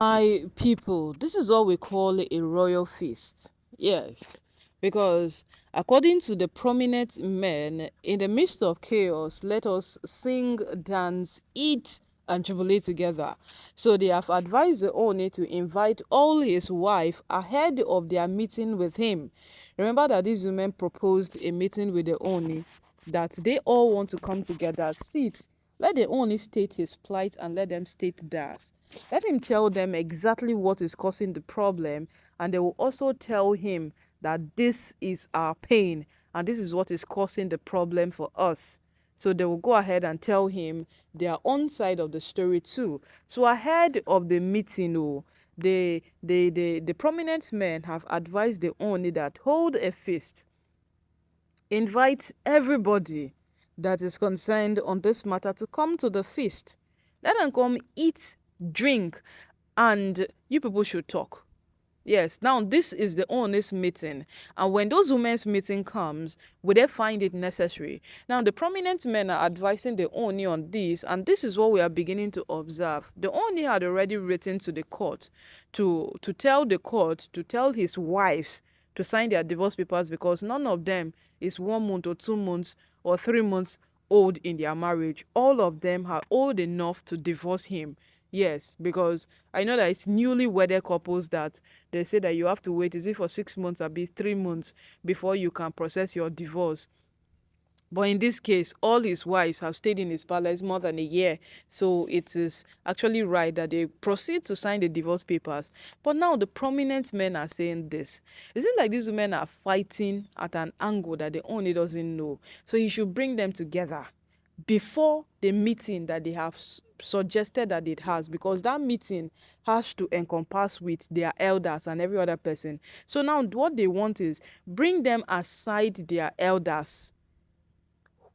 My people, this is what we call a royal feast. Yes, because according to the prominent men, in the midst of chaos, let us sing, dance, eat, and jubilate together. So they have advised the Oni to invite all his wife ahead of their meeting with him. Remember that these women proposed a meeting with the Oni, that they all want to come together, sit, let the Oni state his plight and let them state theirs. Let him tell them exactly what is causing the problem, and they will also tell him that this is our pain and this is what is causing the problem for us. So they will go ahead and tell him their own side of the story too. So ahead of the meeting, the prominent men have advised the Oni that hold a feast, invite everybody that is concerned on this matter to come to the feast. Let them come eat, drink, and you people should talk. Yes, now this is the honest meeting. And when those women's meeting comes, will they find it necessary? Now the prominent men are advising the Oni on this, and this is what we are beginning to observe. The Oni had already written to the court to tell the court, to tell his wives to sign their divorce papers because none of them is 1 month or 2 months or 3 months old in their marriage. All of them are old enough to divorce him. Yes, because I know that it's newly wedded couples that they say that you have to wait, is it for 6 months or be 3 months before you can process your divorce. But in this case, all his wives have stayed in his palace more than a year. So it is actually right that they proceed to sign the divorce papers. But now the prominent men are saying this. Is it like these women are fighting at an angle that the owner doesn't know? So he should bring them together before the meeting that they have suggested that it has, because that meeting has to encompass with their elders and every other person. So now what they want is bring them aside their elders,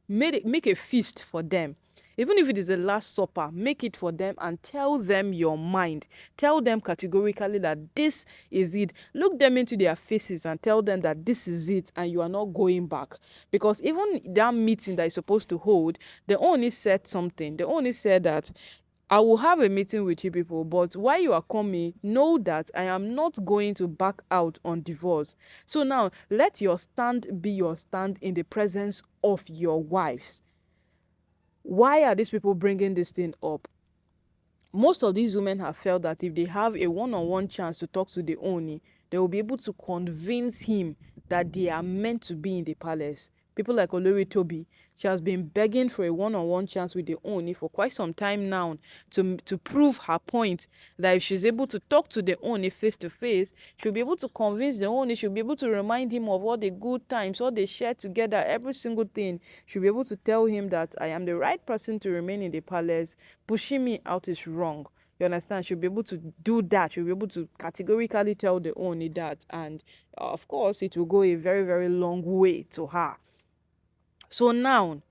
make a feast for them. Even if it is a last supper, make it for them and tell them your mind. Tell them categorically that this is it. Look them into their faces and tell them that this is it and you are not going back. Because even that meeting that is supposed to hold, they only said something. They only said that I will have a meeting with you people, but while you are coming, know that I am not going to back out on divorce. So now, let your stand be your stand in the presence of your wives. Why are these people bringing this thing up? Most of these women have felt that if they have a one-on-one chance to talk to the Oni, they will be able to convince him that they are meant to be in the palace. People like Olori Toby, she has been begging for a one-on-one chance with the Oni for quite some time now to prove her point that if she's able to talk to the Oni face to face, she'll be able to convince the Oni, she'll be able to remind him of all the good times, all they shared together, every single thing. She'll be able to tell him that I am the right person to remain in the palace. Pushing me out is wrong. You understand? She'll be able to do that. She'll be able to categorically tell the Oni that. And of course, it will go a very, very long way to her. So now,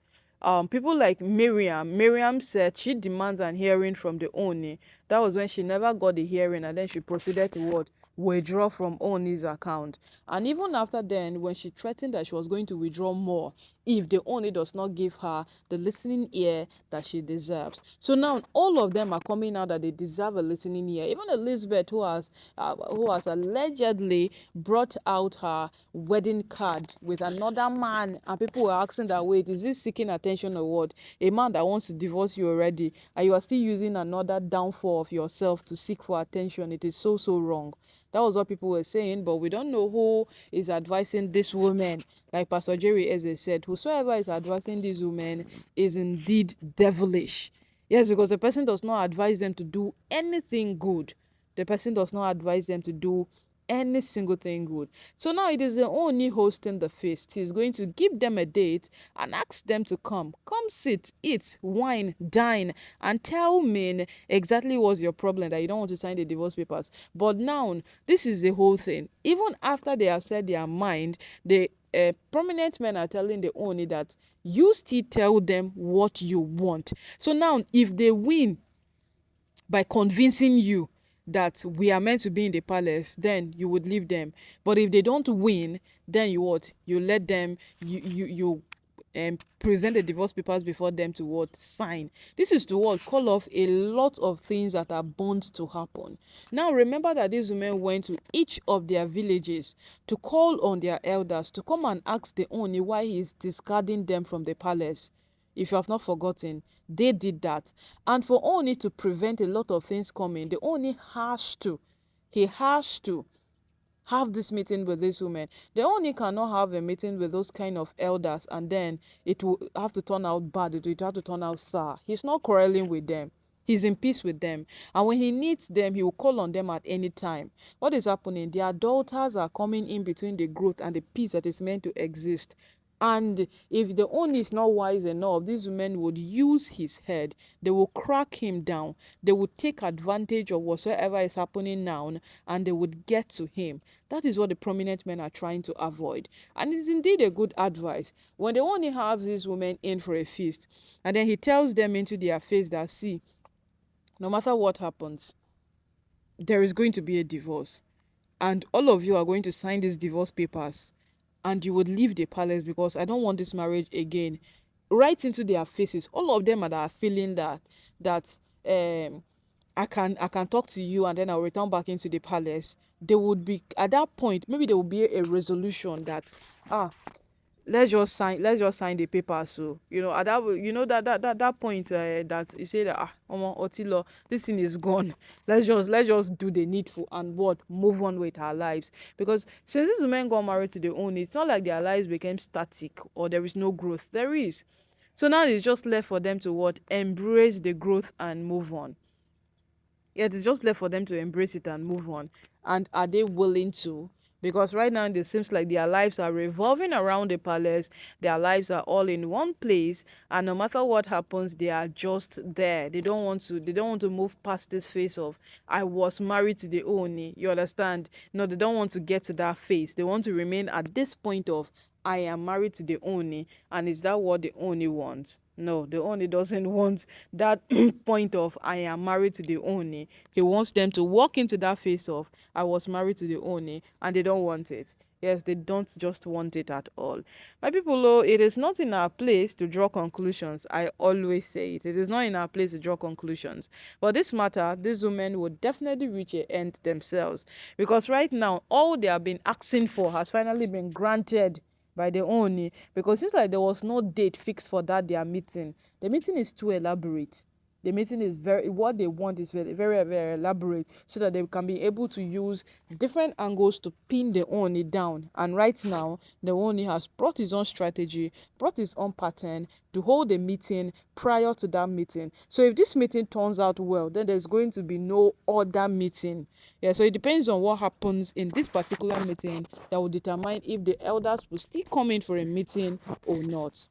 people like Miriam said she demands an hearing from the Oni. That was when she never got the hearing, and then she proceeded to what? Withdraw from Oni's account. And even after then, when she threatened that she was going to withdraw more if the Oni does not give her the listening ear that she deserves. So now all of them are coming out that they deserve a listening ear. Even Elizabeth, who has allegedly brought out her wedding card with another man, and people were asking that, wait, is this seeking attention or what? A man that wants to divorce you already, and you are still using another downfall of yourself to seek for attention. It is so, so wrong. That was what people were saying, but we don't know who is advising this woman. Like Pastor Jerry Eze said, whosoever is advising these women is indeed devilish. Yes, because the person does not advise them to do anything good. The person does not advise them to do any single thing good. So now it is the only hosting the feast. He's going to give them a date and ask them to come. Come sit, eat, wine, dine, and tell me exactly what's your problem that you don't want to sign the divorce papers. But now, this is the whole thing. Even after they have said their mind, the prominent men are telling the owner that you still tell them what you want. So now, if they win by convincing you that we are meant to be in the palace, then you would leave them. But if they don't win, then you what? You let them, you present the divorce papers before them to what sign. This is to what call off a lot of things that are bound to happen. Now remember that these women went to each of their villages to call on their elders to come and ask the Ooni why he is discarding them from the palace. If you have not forgotten, they did that. And for Ooni to prevent a lot of things coming, the Ooni has to have this meeting with this woman. The only cannot have a meeting with those kind of elders and then it will have to turn out bad. It will have to turn out sour. He's not quarreling with them. He's in peace with them. And when he needs them, he will call on them at any time. What is happening? The adulterers are coming in between the growth and the peace that is meant to exist. And if the owner is not wise enough, these women would use his head. They will crack him down. They would take advantage of whatsoever is happening now and they would get to him. That is what the prominent men are trying to avoid. And it's indeed a good advice. When they only have these women in for a feast and then he tells them into their face that, see, no matter what happens, there is going to be a divorce. And all of you are going to sign these divorce papers and you would leave the palace because I don't want this marriage again. Right into their faces. All of them are feeling that I can talk to you and then I'll return back into the palace. They would be at that point, maybe there will be a resolution that let's just sign the paper. So at that point that you say that omo otilo, this thing is gone. Let's just do the needful and what move on with our lives, because since these women got married to their own, it's not like their lives became static or there is no growth. There is. So now it's just left for them to what embrace the growth and move on. Yeah, it's just left for them to embrace it and move on. And are they willing to? Because right now it seems like their lives are revolving around the palace. Their lives are all in one place, and no matter what happens, they are just there. They don't want to. They don't want to move past this phase of I was married to the Ooni. You understand? No, they don't want to get to that phase. They want to remain at this point of I am married to the Ooni, and is that what the Ooni wants? No, the Ooni doesn't want that point of I am married to the Ooni. He wants them to walk into that phase of I was married to the Ooni, and they don't want it. Yes, they don't just want it at all. My people, oh, it is not in our place to draw conclusions. I always say it. It is not in our place to draw conclusions. But this matter, these women would definitely reach an end themselves. Because right now, all they have been asking for has finally been granted by the Ooni, because since like there was no date fixed for that their meeting. The meeting is too elaborate. The meeting is very, what they want is very, very, very elaborate, so that they can be able to use different angles to pin the Ooni down. And right now, the Ooni has brought his own strategy, brought his own pattern to hold a meeting prior to that meeting. So if this meeting turns out well, then there's going to be no other meeting. Yeah, so it depends on what happens in this particular meeting that will determine if the elders will still come in for a meeting or not.